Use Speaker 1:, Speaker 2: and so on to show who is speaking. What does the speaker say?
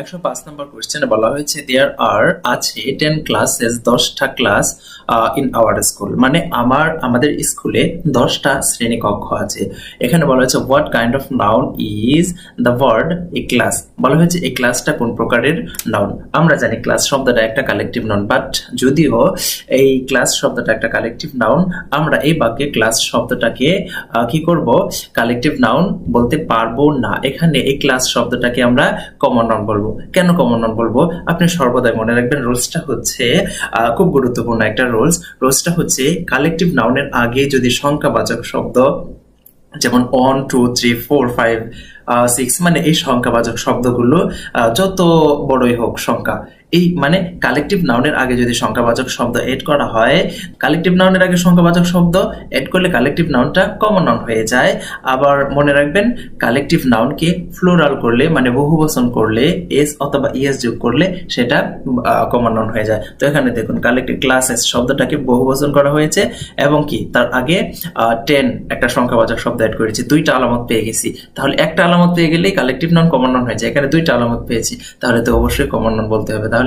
Speaker 1: 105 নম্বর কোশ্চেনে বলা হয়েছে দেয়ার আর আছে 10 ক্লাসেস 10টা ক্লাস ইন আওয়ার স্কুল, মানে আমাদের স্কুলে 10টা শ্রেণী কক্ষ আছে। এখানে বলা হয়েছে what kind of noun is the word a class. বলা হয়েছে এই ক্লাসটা কোন প্রকারের নাউন। আমরা জানি ক্লাস শব্দটা একটা কালেকটিভ নাউন, বাট যদিও এই ক্লাস শব্দটা একটা কালেকটিভ নাউন, আমরা এই বাক্যে ক্লাস শব্দটাকে কি করব, কালেকটিভ নাউন বলতে পারবো না। এখানে এই ক্লাস শব্দটাকে আমরা কমন নাউন বলবো। কেন কমন নাউন বলবো? আপনি সর্বদাই মনে রাখবেন, রুলসটা হচ্ছে খুব গুরুত্বপূর্ণ একটা রুলসটা হচ্ছে কালেকটিভ নাউনের আগে যদি সংখ্যাবাচক শব্দ যেমন 1 2 3 4 5 6 মানে এই সংখ্যাবাচক শব্দগুলো যত বড়ই হোক সংখ্যা, এই মানে কালেকটিভ নাউনের আগে যদি সংখ্যাবাচক শব্দ এড করা হয়, কালেকটিভ নাউনের আগে সংখ্যাবাচক শব্দ এড করলে কালেকটিভ নাউনটা কমন নাউন হয়ে যায়। আবার মনে রাখবেন, কালেকটিভ নাউনকে ফ্লোরাল করলে মানে বহুবচন করলে এস অথবা ইএস যোগ করলে সেটা কমন নাউন হয়ে যায়। তো এখানে দেখুন কালেকটিভ ক্লাসেস শব্দটাকে বহুবচন করা হয়েছে এবং কি তার আগে 10 একটা সংখ্যাবাচক শব্দ এড করেছি, দুইটা আলামত পেয়ে গেছি। তাহলে একটা আলামত পেয়ে গেলেই কালেকটিভ নাউন কমন নাউন হয়ে যায়, এখানে দুইটা আলামত পেয়েছি, তাহলে তো অবশ্যই কমন নাউন বলতে হবে। তাহলে